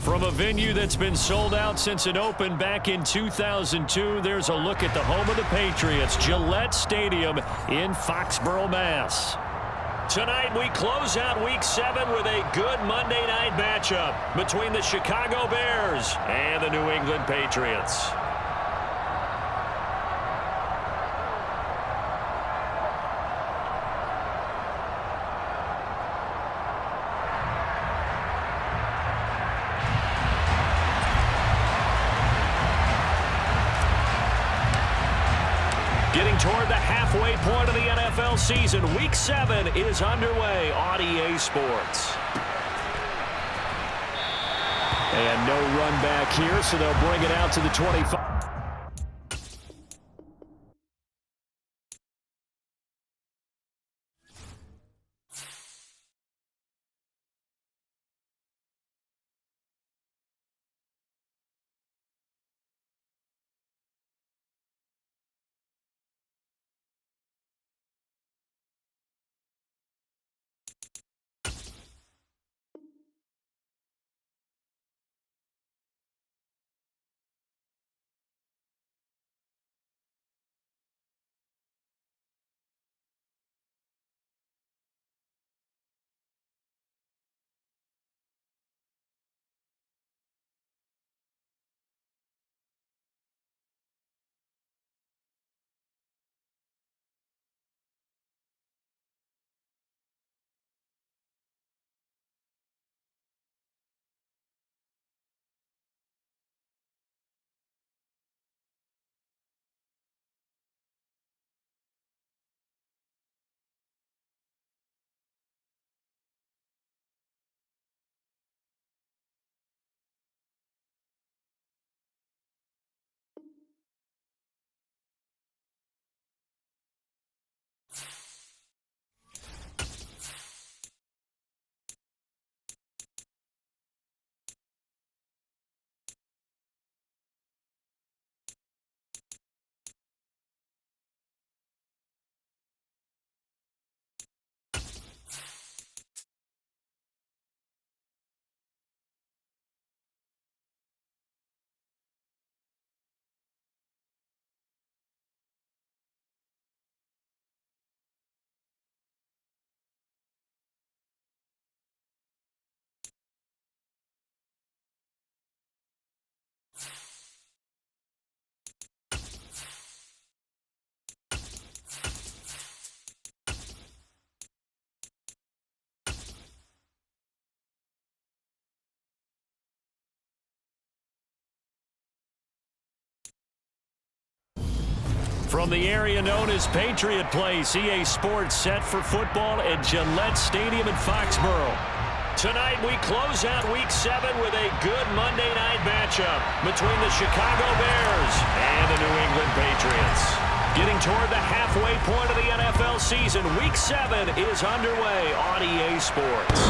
From a venue that's been sold out since it opened back in 2002, there's a look at the home of the Patriots, Gillette Stadium in Foxborough, Mass. Tonight we close out Week 7 with a good Monday night matchup between the Chicago Bears and the New England Patriots. Getting toward the halfway point of the NFL season, Week 7 is underway on EA Sports. And no run back here, so they'll bring it out to the 25. From the area known as Patriot Place, EA Sports set for football at Gillette Stadium in Foxborough. Tonight we close out Week 7 with a good Monday night matchup between the Chicago Bears and the New England Patriots. Getting toward the halfway point of the NFL season, Week 7 is underway on EA Sports.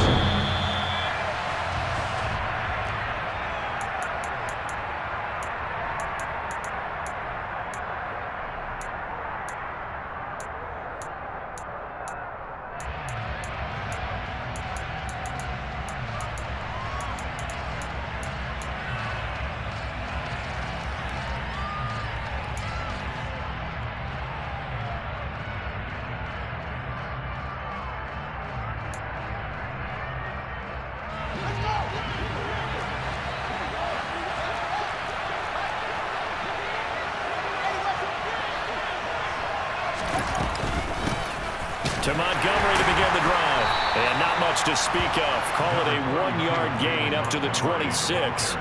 To Montgomery to begin the drive. And not much to speak of. Call it a 1-yard gain up to the 26.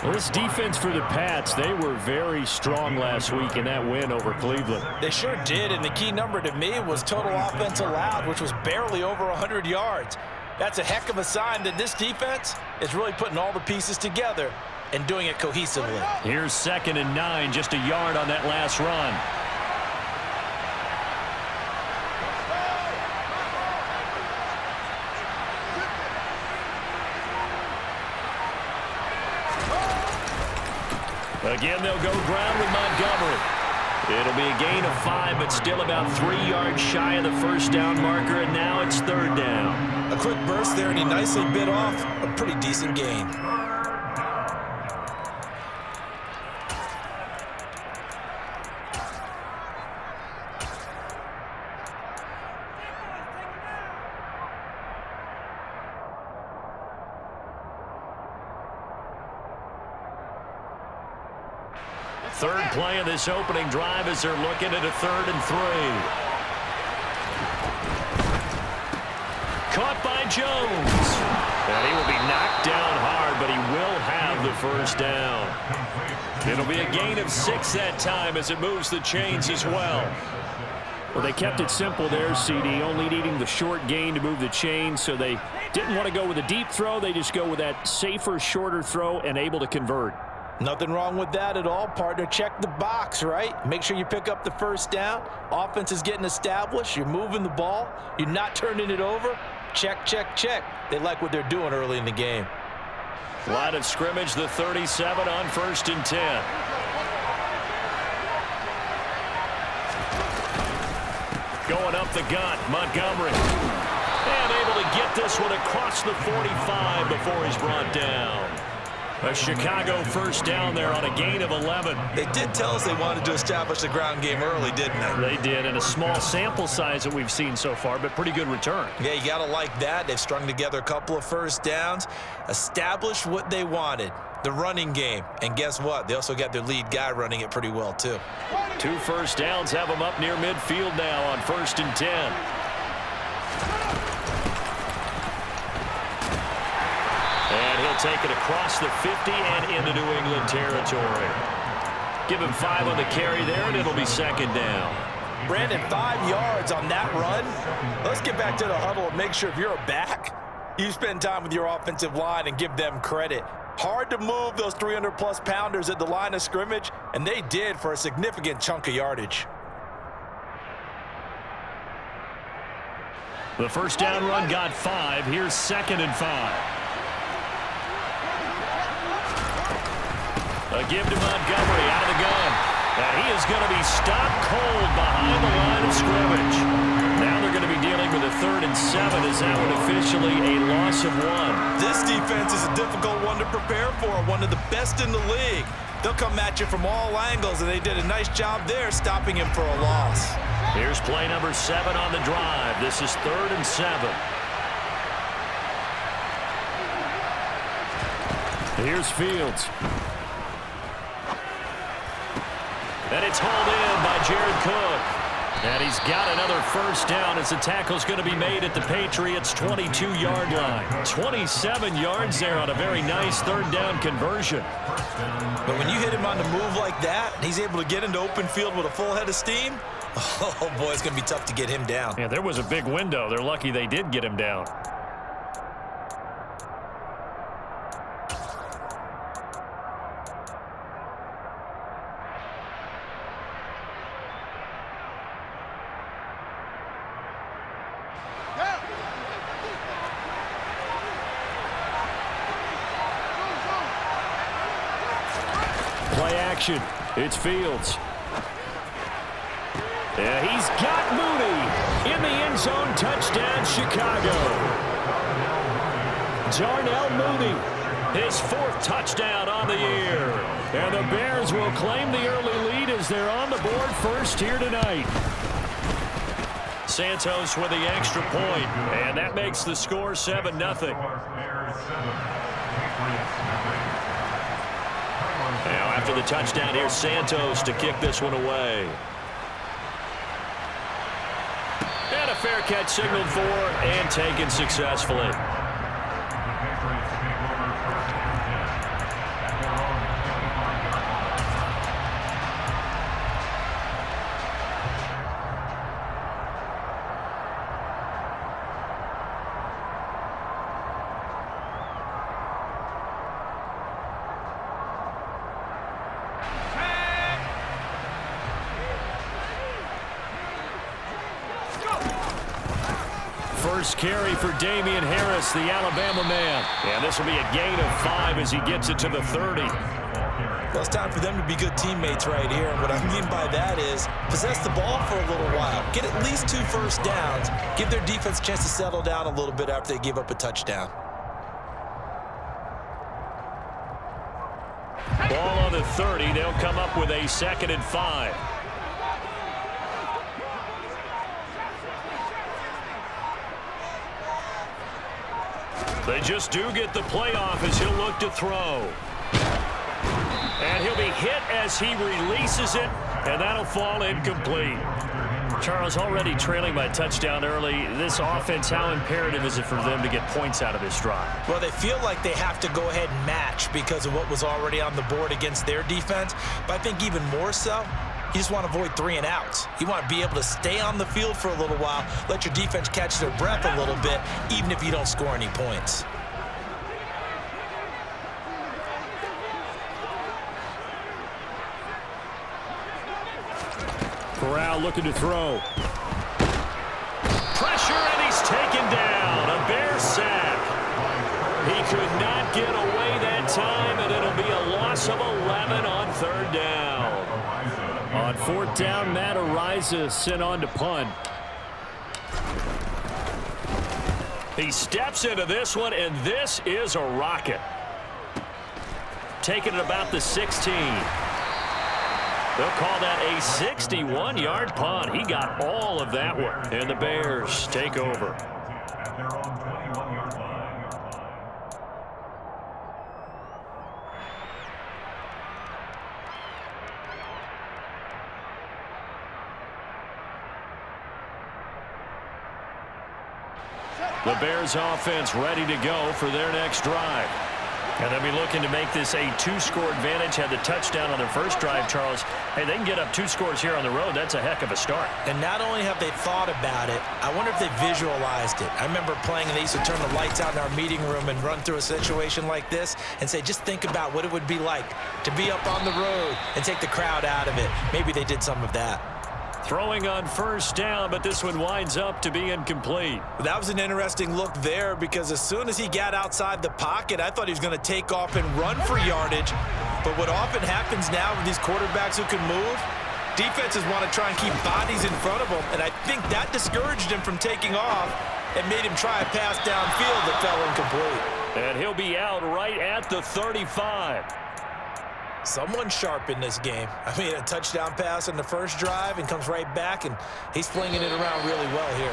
Well, this defense for the Pats, they were very strong last week in that win over Cleveland. They sure did, and the key number to me was total offense allowed, which was barely over 100 yards. That's a heck of a sign that this defense is really putting all the pieces together and doing it cohesively. Here's 2nd and 9, just a yard on that last run. Again, they'll go ground with Montgomery. It'll be a gain of 5, but still about 3 yards shy of the first down marker, and now it's third down. A quick burst there, and he nicely bit off a pretty decent gain. Third play of this opening drive as they're looking at a 3rd and 3. Caught by Jones. And he will be knocked down hard, but he will have the first down. It'll be a gain of 6 that time as it moves the chains as well. Well, they kept it simple there, CD, only needing the short gain to move the chains, so they didn't want to go with a deep throw. They just go with that safer, shorter throw and able to convert. Nothing wrong with that at all, partner. Check the box, right? Make sure you pick up the first down. Offense is getting established. You're moving the ball. You're not turning it over. Check, check, check. They like what they're doing early in the game. Line of scrimmage, the 37 on 1st and 10. Going up the gut, Montgomery. And able to get this one across the 45 before he's brought down. A Chicago first down there on a gain of 11. They did tell us they wanted to establish the ground game early, didn't they? They did, and a small sample size that we've seen so far, but pretty good return. Yeah, you got to like that. They've strung together a couple of first downs, established what they wanted, the running game. And guess what? They also got their lead guy running it pretty well, too. 2 first downs have them up near midfield now on 1st and 10. And he'll take it across the 50 and into New England territory. Give him 5 on the carry there, and it'll be 2nd down. Brandon, 5 yards on that run. Let's get back to the huddle and make sure if you're a back, you spend time with your offensive line and give them credit. Hard to move those 300-plus pounders at the line of scrimmage, and they did for a significant chunk of yardage. The first down run got 5. Here's 2nd and 5. A give to Montgomery out of the gun. And he is going to be stopped cold behind the line of scrimmage. Now they're going to be dealing with a 3rd and 7 as that one officially a loss of 1. This defense is a difficult one to prepare for, one of the best in the league. They'll come at you from all angles, and they did a nice job there stopping him for a loss. Here's play number 7 on the drive. This is 3rd and 7. Here's Fields. And it's hauled in by Jared Cook. And he's got another first down as the tackle's going to be made at the Patriots' 22-yard line. 27 yards there on a very nice 3rd down conversion. But when you hit him on the move like that, and he's able to get into open field with a full head of steam, oh boy, it's going to be tough to get him down. Yeah, there was a big window. They're lucky they did get him down. Play action. It's Fields. Yeah, he's got Mooney in the end zone. Touchdown, Chicago. Darnell Mooney, his 4th touchdown on the year. And the Bears will claim the early lead as they're on the board first here tonight. Santos with the extra point, and that makes the score 7-0. Now after the touchdown, here's Santos to kick this one away. And a fair catch signaled for and taken successfully. First carry for Damian Harris, the Alabama man. And this will be a gain of 5 as he gets it to the 30. Well, it's time for them to be good teammates right here. And what I mean by that is possess the ball for a little while. Get at least 2 first downs. Give their defense a chance to settle down a little bit after they give up a touchdown. Ball on the 30. They'll come up with a 2nd and 5. They just do get the play off as he'll look to throw. And he'll be hit as he releases it, and that'll fall incomplete. Charles, already trailing by touchdown early. This offense, how imperative is it for them to get points out of this drive? Well, they feel like they have to go ahead and match because of what was already on the board against their defense. But I think even more so, you just want to avoid 3 and outs. You want to be able to stay on the field for a little while, let your defense catch their breath a little bit, even if you don't score any points. Corral looking to throw. Pressure, and he's taken down. A Bear sack. He could not get away that time, and it'll be a loss of 11 on 3rd down. On 4th down, Matt Araiza sent on to punt. He steps into this one, and this is a rocket. Taking it about the 16. They'll call that a 61-yard punt. He got all of that one. And the Bears take over. The Bears offense ready to go for their next drive. And they'll be looking to make this a 2-score advantage. Had the touchdown on their first drive, Charles. Hey, they can get up 2 scores here on the road. That's a heck of a start. And not only have they thought about it, I wonder if they visualized it. I remember playing, and they used to turn the lights out in our meeting room and run through a situation like this and say, just think about what it would be like to be up on the road and take the crowd out of it. Maybe they did some of that. Throwing on 1st down, but this one winds up to be incomplete. That was an interesting look there because as soon as he got outside the pocket, I thought he was going to take off and run for yardage. But what often happens now with these quarterbacks who can move, defenses want to try and keep bodies in front of them, and I think that discouraged him from taking off and made him try a pass downfield that fell incomplete. And he'll be out right at the 35. Someone's sharp in this game. I mean, a touchdown pass on the first drive and comes right back, and he's flinging it around really well here.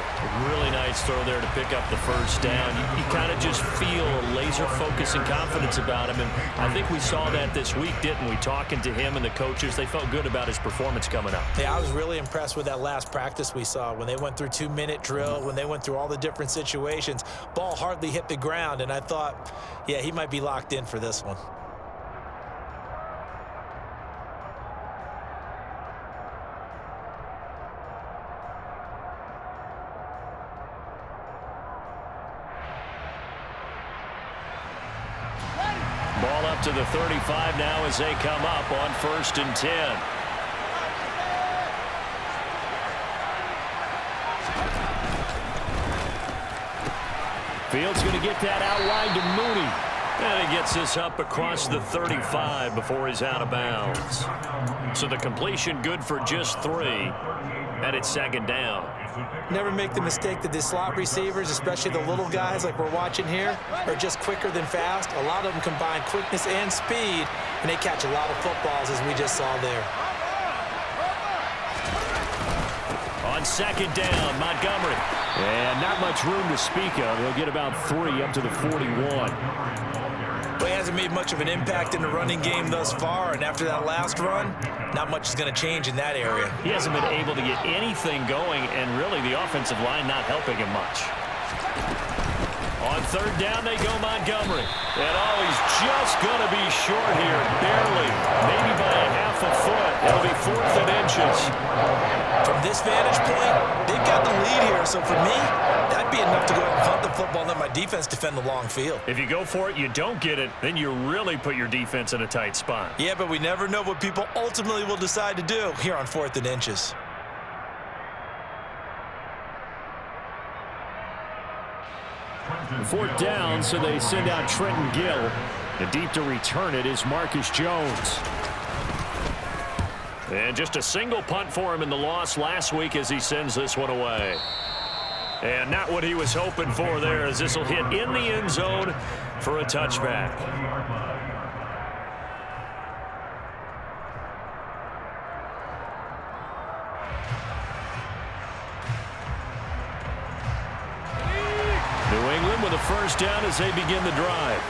Really nice throw there to pick up the 1st down. You kind of just feel a laser focus and confidence about him, and I think we saw that this week, didn't we? Talking to him and the coaches, they felt good about his performance coming up. Yeah, I was really impressed with that last practice we saw when they went through 2-minute drill, when they went through all the different situations. Ball hardly hit the ground, and I thought, yeah, he might be locked in for this one. Ball up to the 35 now as they come up on 1st and 10. Fields going to get that out wide to Mooney. And he gets this up across the 35 before he's out of bounds. So the completion good for just 3. And it's 2nd down. Never make the mistake that the slot receivers, especially the little guys like we're watching here, are just quicker than fast. A lot of them combine quickness and speed, and they catch a lot of footballs, as we just saw there. On 2nd down, Montgomery. And not much room to speak of. They'll get about 3 up to the 41. Well, he hasn't made much of an impact in the running game thus far, and after that last run, not much is going to change in that area. He hasn't been able to get anything going, and really the offensive line not helping him much. On 3rd down, they go Montgomery. And he's just going to be short here, barely, maybe by a half a foot. It'll be 4th and inches. From this vantage point, they've got the lead here, so for me, that'd be enough to go ahead and punt the football and let my defense defend the long field. If you go for it, you don't get it, then you really put your defense in a tight spot. Yeah, but we never know what people ultimately will decide to do here on 4th and inches. Fourth down, so they send out Trenton Gill. And deep to return it is Marcus Jones. And just a single punt for him in the loss last week as he sends this one away. And not what he was hoping for there, as this will hit in the end zone for a touchback. New England with a first down as they begin the drive.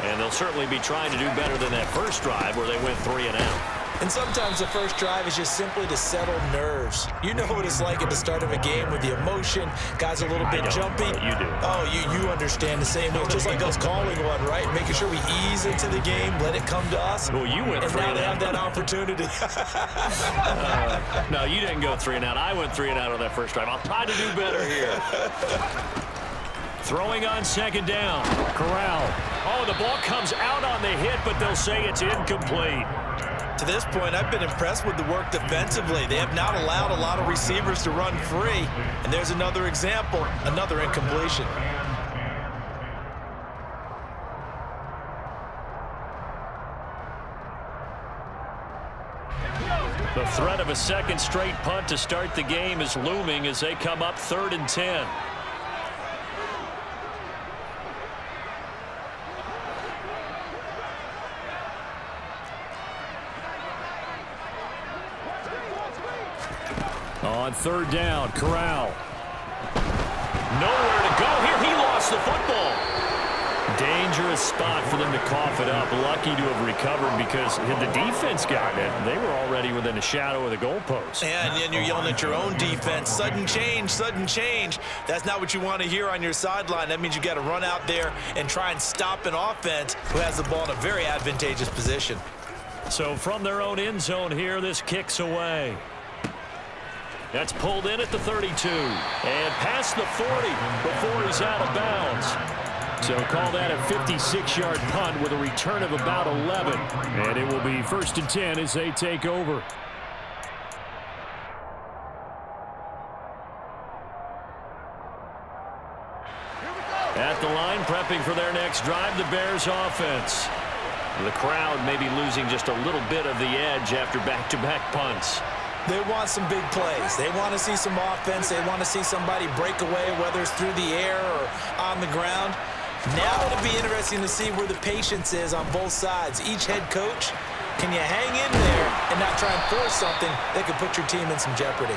And they'll certainly be trying to do better than that first drive where they went 3 and out. And sometimes the first drive is just simply to settle nerves. You know what it's like at the start of a game with the emotion. Guys a little bit jumpy. You do. Oh, you understand the same way. It's just like us calling one, right? Making sure we ease into the game, let it come to us. Well, you went 3 and now and they out. have that opportunity. No, you didn't go 3 and out. I went 3 and out on that first drive. I'll try to do better here. Throwing on second down. Corral. Oh, the ball comes out on the hit, but they'll say it's incomplete. To this point, I've been impressed with the work defensively. They have not allowed a lot of receivers to run free. And there's another example, another incompletion. The threat of a second straight punt to start the game is looming as they come up 3rd and 10. On 3rd down, Corral. Nowhere to go here. He lost the football. Dangerous spot for them to cough it up. Lucky to have recovered because had the defense gotten it, they were already within a shadow of the goalpost. And then you're yelling at your own defense. Sudden change, sudden change. That's not what you want to hear on your sideline. That means you got to run out there and try and stop an offense who has the ball in a very advantageous position. So from their own end zone here, this kicks away. That's pulled in at the 32 and past the 40 before he's out of bounds. So call that a 56-yard punt with a return of about 11. And it will be 1st and 10 as they take over. At the line, prepping for their next drive, the Bears offense. The crowd may be losing just a little bit of the edge after back-to-back punts. They want some big plays. They want to see some offense. They want to see somebody break away, whether it's through the air or on the ground. Now it'll be interesting to see where the patience is on both sides. Each head coach, can you hang in there and not try and force something that could put your team in some jeopardy?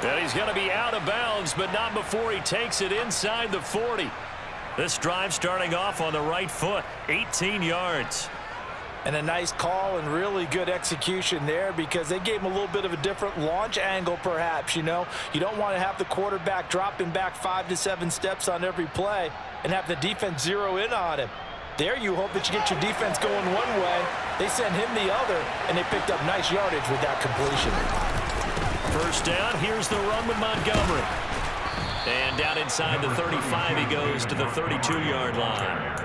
And he's going to be out of bounds, but not before he takes it inside the 40. This drive starting off on the right foot, 18 yards. And a nice call and really good execution there because they gave him a little bit of a different launch angle perhaps, you know. You don't want to have the quarterback dropping back 5 to 7 steps on every play and have the defense zero in on him. There you hope that you get your defense going one way. They send him the other, and they picked up nice yardage with that completion. First down, here's the run with Montgomery. And down inside the 35, he goes to the 32-yard line.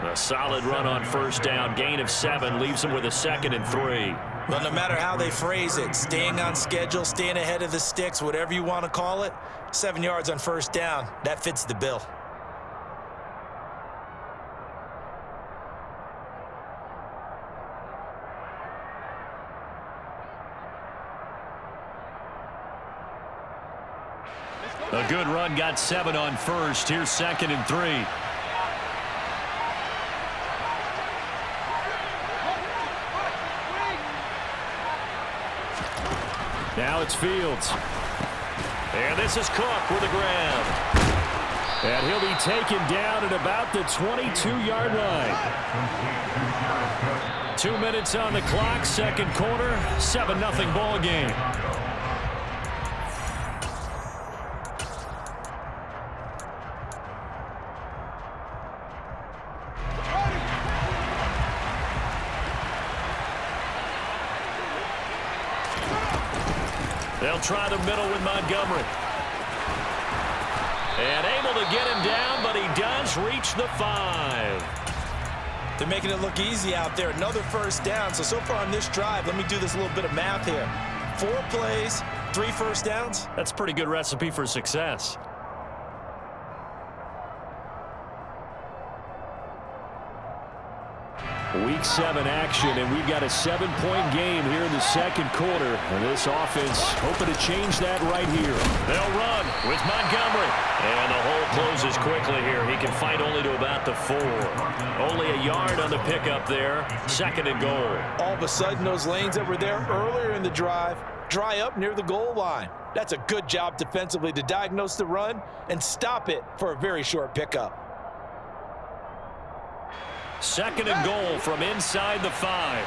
A solid run on first down, gain of 7, leaves him with a 2nd and 3. Well, no matter how they phrase it, staying on schedule, staying ahead of the sticks, whatever you want to call it, 7 yards on first down, that fits the bill. A good run, got 7 on first. Here's 2nd and 3. Now it's Fields. And this is Cook with a grab. And he'll be taken down at about the 22-yard line. 2 minutes on the clock, 2nd quarter, 7-0 ball game. They'll try the middle with Montgomery. And able to get him down, but he does reach the 5. They're making it look easy out there. Another first down. So far on this drive, let me do this little bit of math here. 4 plays, 3 first downs. That's a pretty good recipe for success. Week 7 action, and we've got a 7-point game here in the second quarter. And this offense hoping to change that right here. They'll run with Montgomery. And the hole closes quickly here. He can fight only to about the 4. Only a yard on the pickup there. 2nd and goal. All of a sudden, those lanes that were there earlier in the drive dry up near the goal line. That's a good job defensively to diagnose the run and stop it for a very short pickup. 2nd and goal from inside the 5.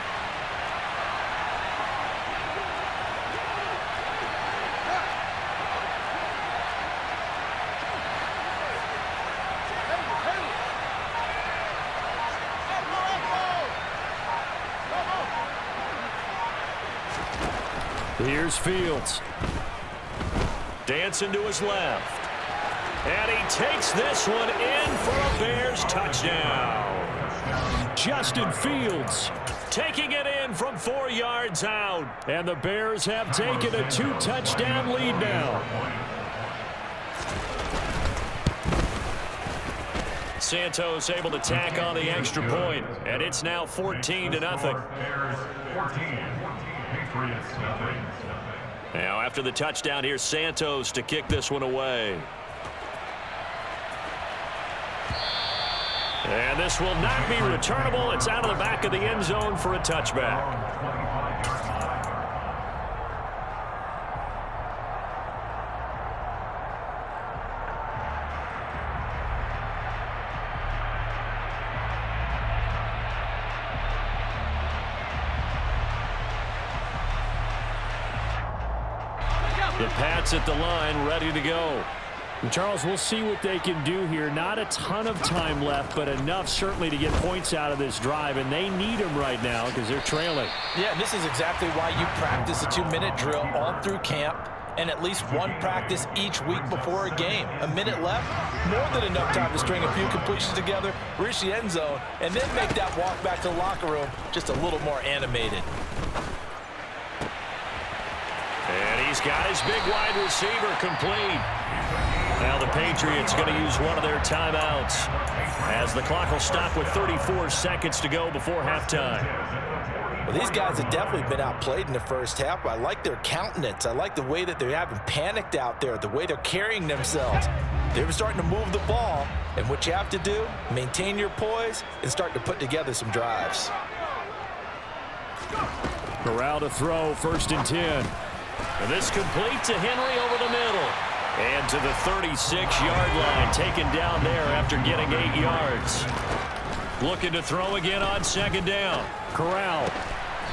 Here's Fields. Dancing to his left. And he takes this one in for a Bears touchdown. Justin Fields taking it in from 4 yards out. And the Bears have taken a 2-touchdown lead now. Santos able to tack on the extra point, and it's now 14-0. Now after the touchdown, here's Santos to kick this one away. And this will not be returnable. It's out of the back of the end zone for a touchback. The Pats at the line, ready to go. And Charles, we'll see what they can do here. Not a ton of time left, but enough certainly to get points out of this drive, and they need them right now because they're trailing. Yeah, and this is exactly why you practice a 2-minute drill all through camp and at least one practice each week before a game. A minute left, more than enough time to string a few completions together, reach the end zone, and then make that walk back to the locker room just a little more animated. And he's got his big wide receiver complete. Now the Patriots going to use one of their timeouts as the clock will stop with 34 seconds to go before halftime. Well, these guys have definitely been outplayed in the first half. I like their countenance. I like the way that they haven't panicked out there, the way they're carrying themselves. They're starting to move the ball, and what you have to do, maintain your poise and start to put together some drives. Corral to throw, 1st and 10. And this complete to Henry over the middle. And to the 36-yard line, taken down there after getting 8 yards. Looking to throw again on 2nd down. Corral.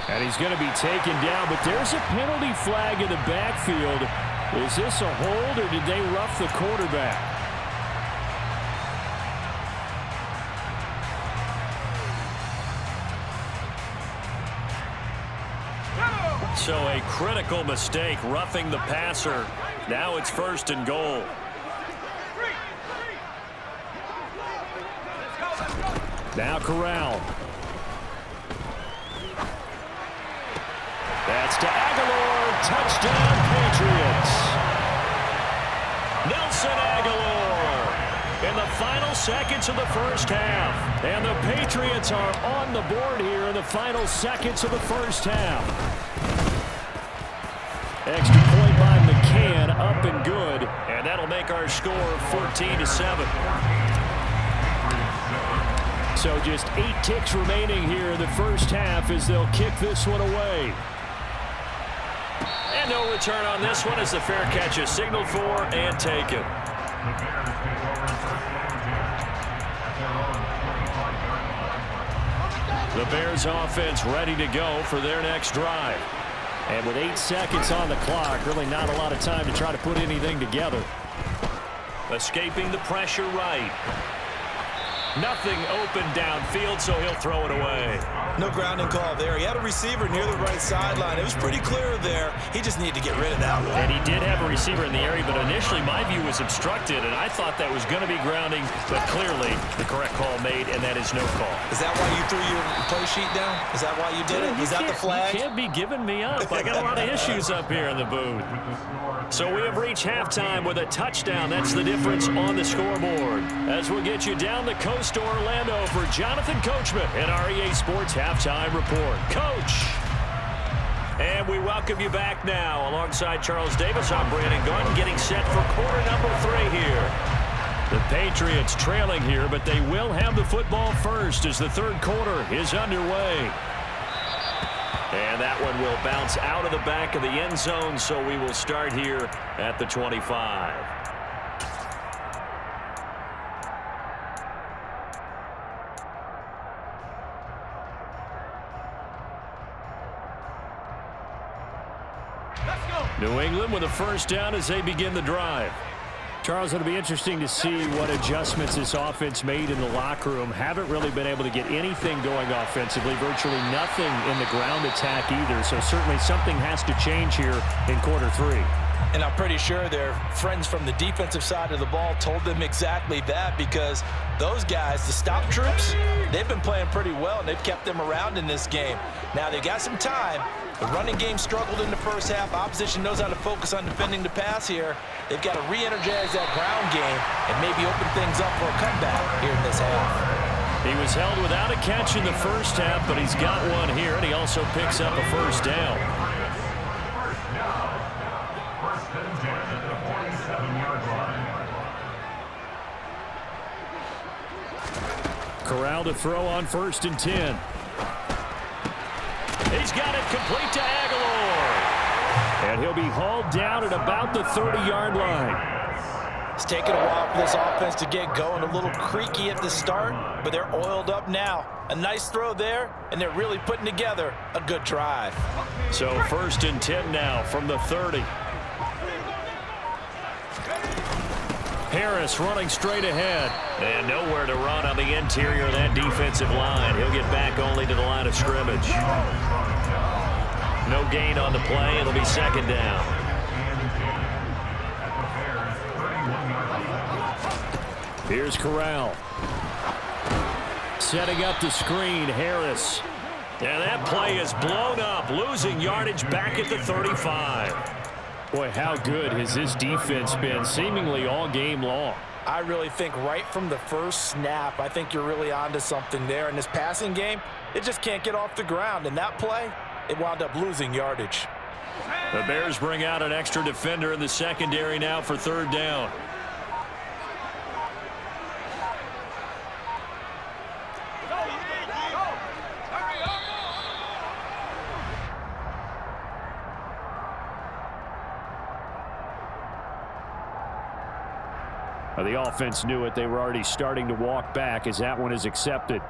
And he's going to be taken down, but there's a penalty flag in the backfield. Is this a hold, or did they rough the quarterback? So a critical mistake, roughing the passer. Now it's 1st and goal. Now Corral. That's to Aguilar. Touchdown, Patriots. Nelson Aguilar in the final seconds of the first half. And the Patriots are on the board here in the final seconds of the first half. Extra point by McCann, up and good. And that'll make our score 14-7. So just 8 ticks remaining here in the first half as they'll kick this one away. And no return on this one as the fair catch is signaled for and taken. The Bears offense ready to go for their next drive. And with 8 seconds on the clock, really not a lot of time to try to put anything together. Escaping the pressure right. Nothing open downfield, so he'll throw it away. No grounding call there. He had a receiver near the right sideline. It was pretty clear there. He just needed to get rid of that one. And he did have a receiver in the area, but initially my view was obstructed, and I thought that was going to be grounding, but clearly the correct call made, and that is no call. Is that why you threw your play sheet down? Is that why you did it? Is that the flag? You can't be giving me up. I got a lot of issues up here in the booth. So we have reached halftime with a touchdown. That's the difference on the scoreboard. As we'll get you down the coast Coast to Orlando for Jonathan Coachman and our EA Sports Halftime Report. Coach! And we welcome you back now. Alongside Charles Davis, I'm Brandon Gaudin, getting set for quarter number 3 here. The Patriots trailing here, but they will have the football first as the third quarter is underway. And that one will bounce out of the back of the end zone, so we will start here at the 25. New England with a first down as they begin the drive. Charles, it'll be interesting to see what adjustments this offense made in the locker room. Haven't really been able to get anything going offensively, virtually nothing in the ground attack either. So certainly something has to change here in quarter 3. And I'm pretty sure their friends from the defensive side of the ball told them exactly that, because those guys, the stop troops, they've been playing pretty well, and they've kept them around in this game. Now, they've got some time. The running game struggled in the first half. Opposition knows how to focus on defending the pass here. They've got to re-energize that ground game and maybe open things up for a comeback here in this half. He was held without a catch in the first half, but he's got one here, and he also picks up a first down. Corral to throw on 1st and 10. He's got it complete to Aguilar. And he'll be hauled down at about the 30-yard line. It's taken a while for this offense to get going. A little creaky at the start, but they're oiled up now. A nice throw there, and they're really putting together a good drive. So 1st and 10 now from the 30. Harris running straight ahead. And nowhere to run on the interior of that defensive line. He'll get back only to the line of scrimmage. No gain on the play. It'll be 2nd down. Here's Corral. Setting up the screen, Harris. And that play is blown up, losing yardage back at the 35. Boy, how good has this defense been seemingly all game long? I really think right from the first snap, I think you're really onto something there. In this passing game, it just can't get off the ground. And that play, it wound up losing yardage. The Bears bring out an extra defender in the secondary now for 3rd down. The offense knew it. They were already starting to walk back as that one is accepted.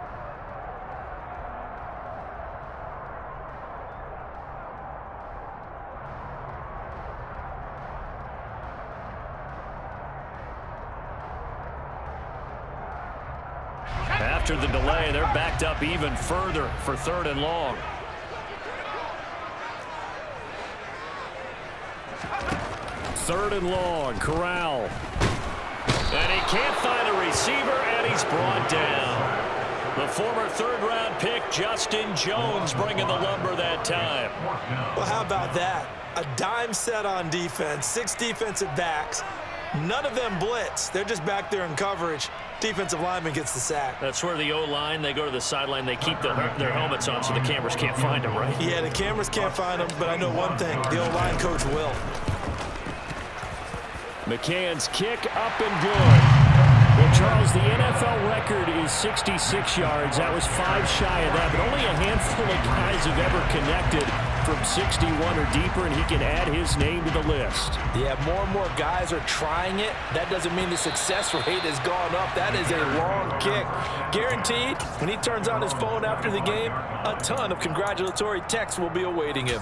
After the delay, they're backed up even further for 3rd and long. Third and long, Corral. And he can't find a receiver, and he's brought down. The former 3rd-round pick, Justin Jones, bringing the lumber that time. Well, how about that? A dime set on defense, 6 defensive backs. None of them blitz. They're just back there in coverage. Defensive lineman gets the sack. That's where the O-line, they go to the sideline, they keep their helmets on so the cameras can't find them, right? Yeah, the cameras can't find them, but I know one thing. The O-line coach will. McCann's kick up and good. Well, Charles, the NFL record is 66 yards. That was 5 shy of that, but only a handful of guys have ever connected from 61 or deeper, and he can add his name to the list. Yeah, more and more guys are trying it. That doesn't mean the success rate has gone up. That is a long kick. Guaranteed, when he turns on his phone after the game, a ton of congratulatory texts will be awaiting him.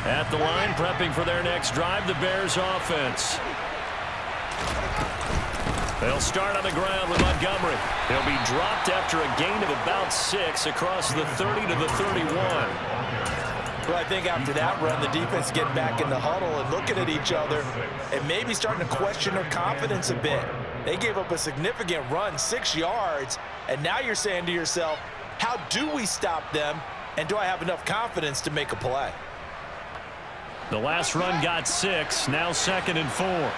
At the line, prepping for their next drive, the Bears offense. They'll start on the ground with Montgomery. He'll be dropped after a gain of about 6 across the 30 to the 31. Well, I think after that run, the defense getting back in the huddle and looking at each other and maybe starting to question their confidence a bit. They gave up a significant run, 6 yards, and now you're saying to yourself, how do we stop them, and do I have enough confidence to make a play? The last run got 6, now 2nd and 4.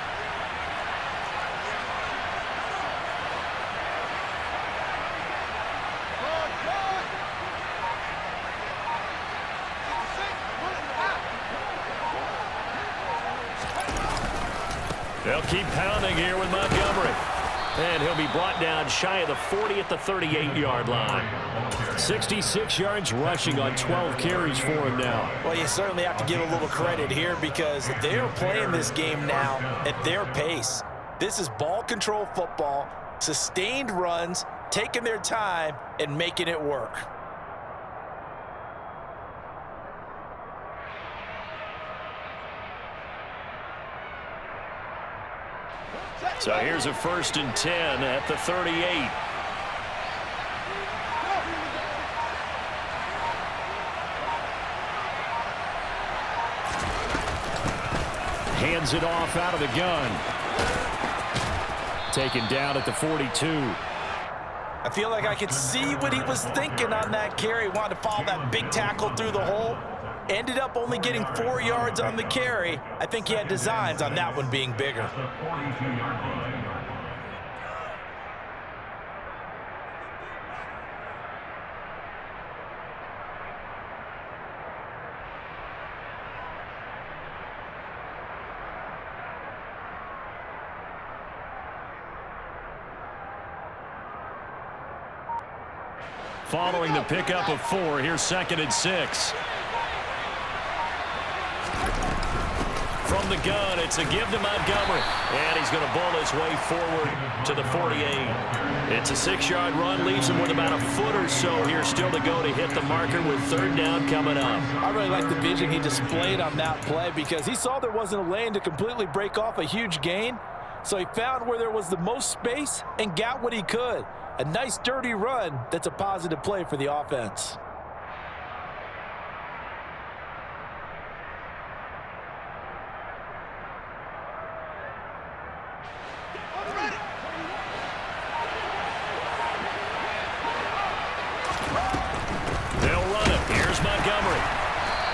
They'll keep pounding here with Montgomery. And he'll be brought down shy of the 40 at the 38-yard line. 66 yards rushing on 12 carries for him now. Well, you certainly have to give a little credit here because they're playing this game now at their pace. This is ball control football, sustained runs, taking their time, and making it work. So here's a 1st and 10 at the 38. Hands it off out of the gun. Taken down at the 42. I feel like I could see what he was thinking on that carry. Wanted to follow that big tackle through the hole. Ended up only getting 4 yards on the carry. I think he had designs on that one being bigger. Following the pickup of 4, here's 2nd and 6. From the gun, it's a give to Montgomery. And he's going to bowl his way forward to the 48. It's a 6-yard run, leaves him with about a foot or so here still to go to hit the marker with 3rd down coming up. I really like the vision he displayed on that play because he saw there wasn't a lane to completely break off a huge gain. So he found where there was the most space and got what he could. A nice dirty run that's a positive play for the offense. They'll run it. Here's Montgomery.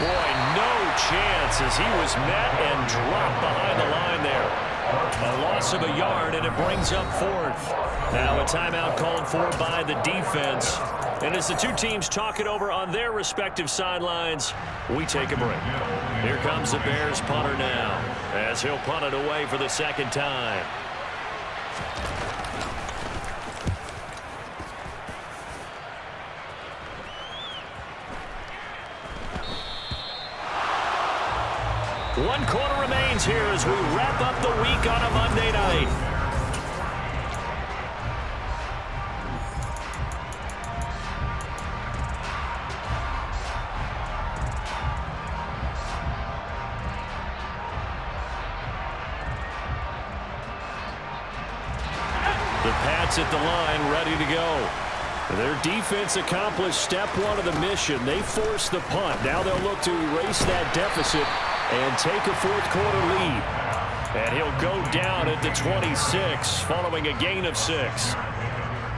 Boy, no chance as he was met and dropped behind the line there. A loss of a yard, and it brings up 4th. Now a timeout called for by the defense. And as the two teams talk it over on their respective sidelines, we take a break. Here comes the Bears punter now as he'll punt it away for the 2nd time. One quarter remains here as we wrap up the week on a Monday night. The Pats at the line, ready to go. Their defense accomplished step 1 of the mission. They forced the punt. Now they'll look to erase that deficit and take a 4th quarter lead. And he'll go down at the 26 following a gain of 6.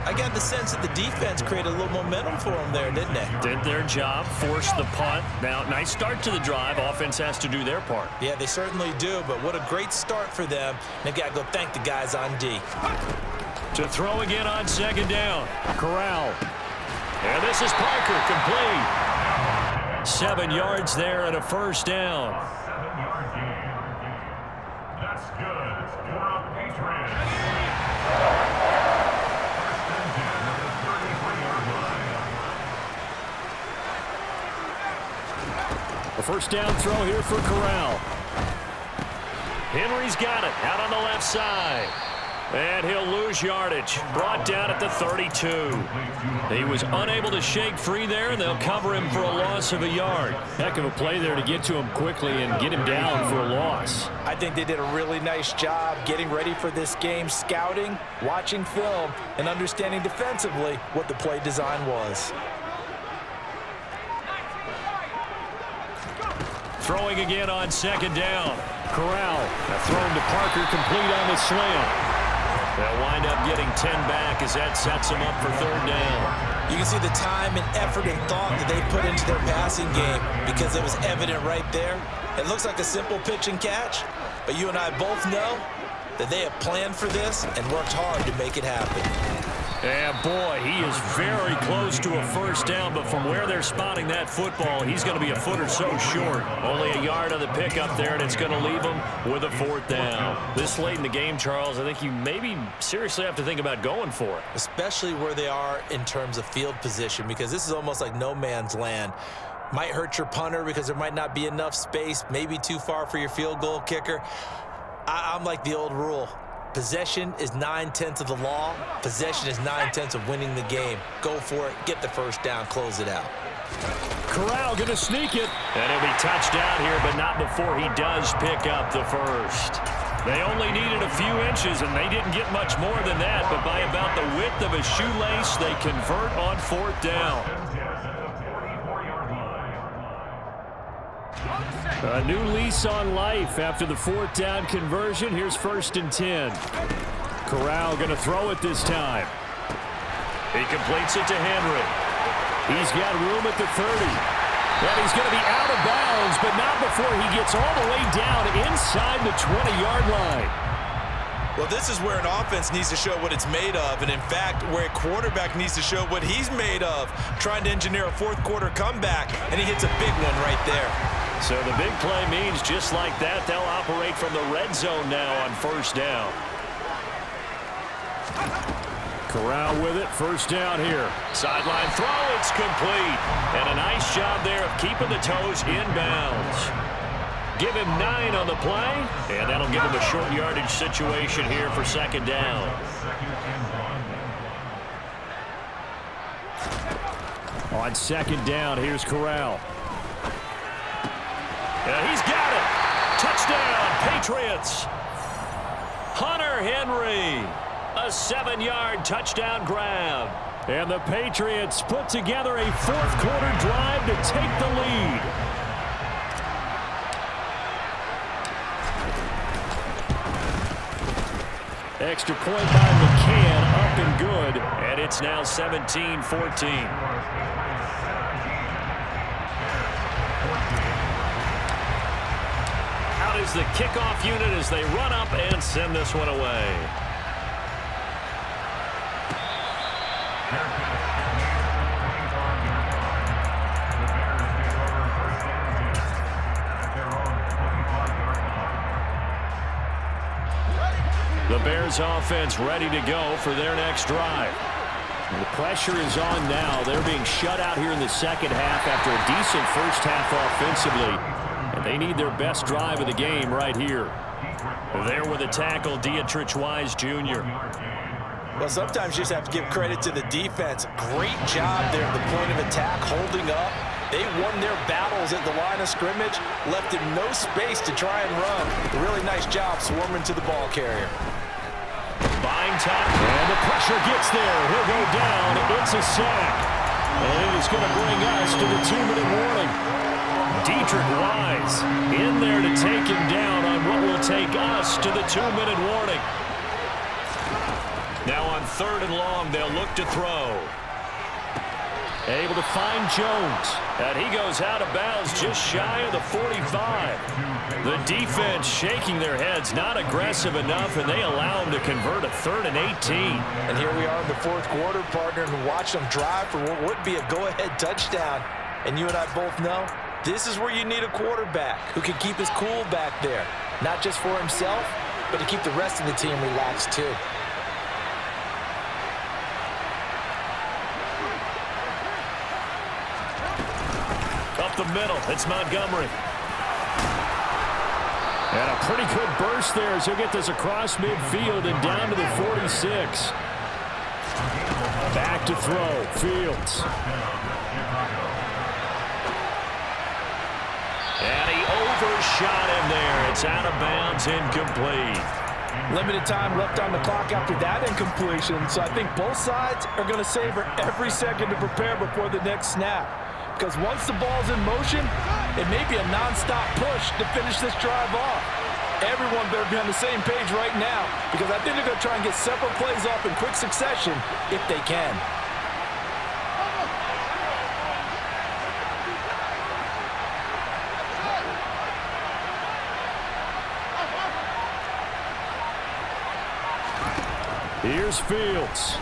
I got the sense that the defense created a little momentum for them there, didn't they? Did their job, forced the punt. Now, nice start to the drive. Offense has to do their part. Yeah, they certainly do, but what a great start for them. They've got to go thank the guys on D. To throw again on 2nd down. Corral. And this is Parker, complete. 7 yards there and a 1st down. That's good for a Patriot. A 1st down throw here for Corral. Henry's got it out on the left side. And he'll lose yardage. Brought down at the 32. He was unable to shake free there, and they'll cover him for a loss of a yard. Heck of a play there to get to him quickly and get him down for a loss. I think they did a really nice job getting ready for this game, scouting, watching film, and understanding defensively what the play design was. Throwing again on 2nd down. Corral thrown to Parker, complete on the slam. They'll wind up getting 10 back as that sets them up for third down. You can see the time and effort and thought that they put into their passing game because it was evident right there. It looks like a simple pitch and catch, but you and I both know that they have planned for this and worked hard to make it happen. And boy, he is very close to a first down, but from where they're spotting that football, he's going to be a foot or so short. Only a yard on the pickup there, and it's going to leave him with a fourth down. This late in the game, Charles, I think you maybe seriously have to think about going for it. Especially where they are in terms of field position, because this is almost like no man's land. Might hurt your punter because there might not be enough space, maybe too far for your field goal kicker. I'm like the old rule. Possession is 9/10 of the law. Possession is 9/10 of winning the game. Go for it, get the first down, close it out. Corral going to sneak it. And he'll be touched down here, but not before he does pick up the first. They only needed a few inches, and they didn't get much more than that, but by about the width of a shoelace, they convert on fourth down. A new lease on life after the fourth down conversion. Here's 1st and 10. Corral going to throw it this time. He completes it to Henry. He's got room at the 30. And he's going to be out of bounds, but not before he gets all the way down inside the 20-yard line. Well, this is where an offense needs to show what it's made of, and in fact, where a quarterback needs to show what he's made of, trying to engineer a fourth-quarter comeback, and he hits a big one right there. So the big play means just like that, they'll operate from the red zone now on first down. Corral with it, first down here. Sideline throw, it's complete. And a nice job there of keeping the toes inbounds. Give him 9 on the play, and that'll give him a short yardage situation here for second down. On second down, here's Corral. And he's got it. Touchdown, Patriots. Hunter Henry, a 7-yard touchdown grab. And the Patriots put together a fourth-quarter drive to take the lead. Extra point by McCann, up and good. And it's now 17-14. Out is the kickoff unit as they run up and send this one away. The Bears offense ready to go for their next drive. The pressure is on now. They're being shut out here in the second half after a decent first half offensively. And they need their best drive of the game right here. There with a tackle, Dietrich Wise Jr. Well, sometimes you just have to give credit to the defense. Great job there at the point of attack, holding up. They won their battles at the line of scrimmage, left him no space to try and run. A really nice job swarming to the ball carrier. Buying time. And the pressure gets there. He'll go down. It's a sack. And it's going to bring us to the 2-minute warning. Dietrich Wise in there to take him down on what will take us to the 2-minute warning. Now on 3rd and long, they'll look to throw. Able to find Jones. And he goes out of bounds just shy of the 45. The defense shaking their heads, not aggressive enough, and they allow him to convert a 3rd and 18. And here we are in the fourth quarter, partner, and watch them drive for what would be a go-ahead touchdown. And you and I both know this is where you need a quarterback who can keep his cool back there. Not just for himself, but to keep the rest of the team relaxed too. Up the middle, it's Montgomery. And a pretty good burst there as he'll get this across midfield and down to the 46. Back to throw, Fields. And he overshot him there. It's out of bounds, incomplete. Limited time left on the clock after that incompletion, so I think both sides are going to savor every second to prepare before the next snap. Because once the ball's in motion, it may be a non-stop push to finish this drive off. Everyone better be on the same page right now because I think they're going to try and get several plays off in quick succession if they can. Here's Fields.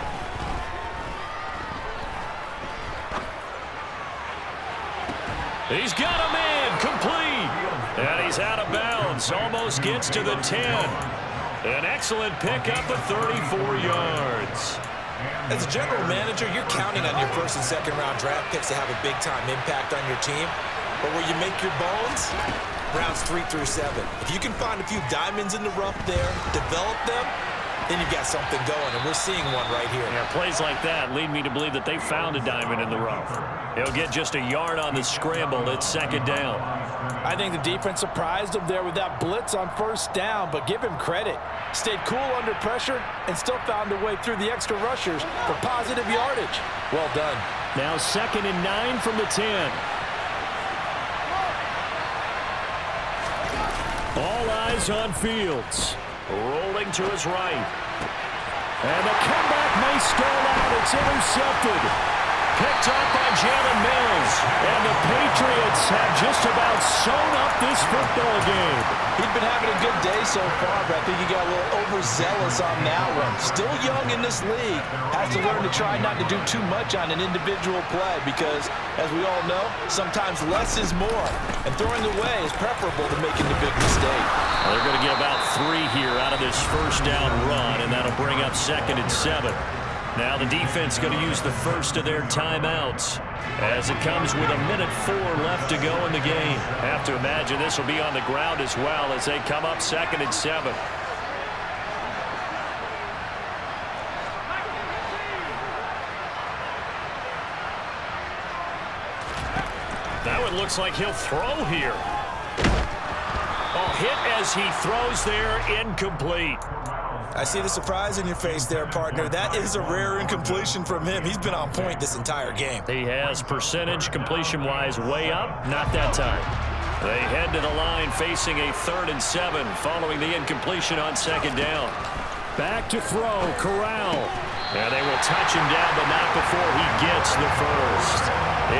He's got a man complete. And he's out of bounds. Almost gets to the 10. An excellent pickup of 34 yards. As a general manager, you're counting on your first and second round draft picks to have a big-time impact on your team. But where you make your bones, rounds 3 through 7. If you can find a few diamonds in the rough there, develop them, then you've got something going, and we're seeing one right here. Yeah, plays like that lead me to believe that they found a diamond in the rough. He'll get just a yard on the scramble. It's second down. I think the defense surprised him there with that blitz on first down, but give him credit. Stayed cool under pressure and still found a way through the extra rushers for positive yardage. Well done. Now 2nd and 9 from the 10. All eyes on Fields. Rolling to his right. And the comeback may stall out. It's intercepted. Picked up by Jalen Mills. And the Patriots have just about sewn up this football game. He's been having a good day so far, but I think he got a little overzealous on that one. Still young in this league. Has to learn to try not to do too much on an individual play because, as we all know, sometimes less is more. And throwing away is preferable to making the big mistake. Well, they're going to get about 3 here out of this first down run, and that'll bring up 2nd and 7. Now the defense going to use the first of their timeouts as it comes with 1:04 left to go in the game. Have to imagine this will be on the ground as well as they come up 2nd and 7. That one looks like he'll throw here. Oh, hit as he throws there, incomplete. I see the surprise in your face there, partner. That is a rare incompletion from him. He's been on point this entire game. He has percentage completion-wise way up. Not that time. They head to the line facing a 3rd and 7 following the incompletion on 2nd down. Back to throw, Corral. And they will touch him down, but not before he gets the first.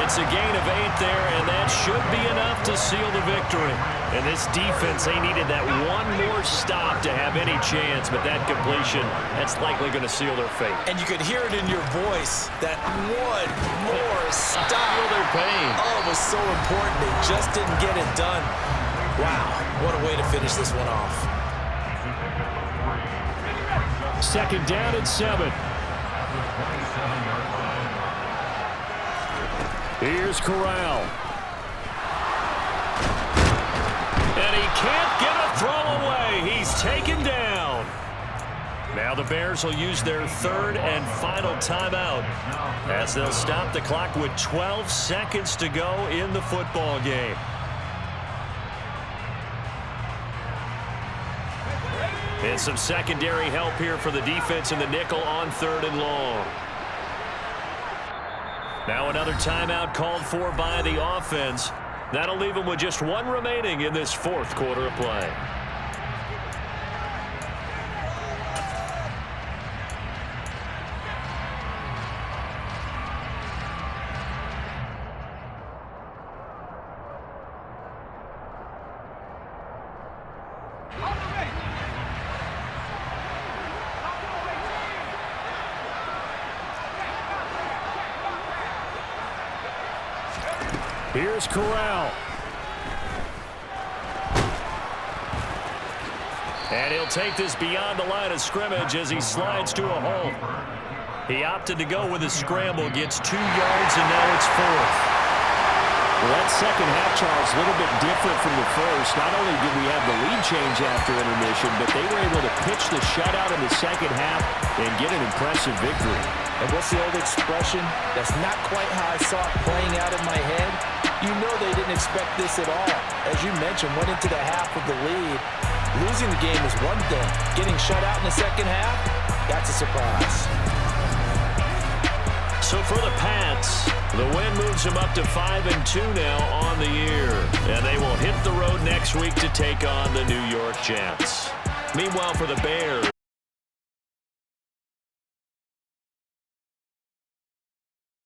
It's a gain of 8 there, and that should be enough to seal the victory. And this defense, they needed that one more stop to have any chance, but that completion, that's likely going to seal their fate. And you could hear it in your voice, that one more stop. Feel their pain. Oh, it was so important. They just didn't get it done. Wow, what a way to finish this one off. 2nd down and 7. Here's Corral. And he can't get a throw away. He's taken down. Now the Bears will use their 3rd and final timeout as they'll stop the clock with 12 seconds to go in the football game. And some secondary help here for the defense in the nickel on 3rd and long. Now another timeout called for by the offense. That'll leave them with just 1 remaining in this 4th quarter of play. Here's Corral. And he'll take this beyond the line of scrimmage as he slides to a hole. He opted to go with a scramble, gets 2 yards, and now it's 4th. Well, that second half, Charles, a little bit different from the first. Not only did we have the lead change after intermission, but they were able to pitch the shutout in the second half and get an impressive victory. And what's the old expression? That's not quite how I saw it playing out in my head. You know they didn't expect this at all. As you mentioned, went into the half with the lead. Losing the game is one thing. Getting shut out in the second half, that's a surprise. So for the Pats, the win moves them up to 5-2 now on the year. And they will hit the road next this week to take on the New York Jets. Meanwhile, for the Bears,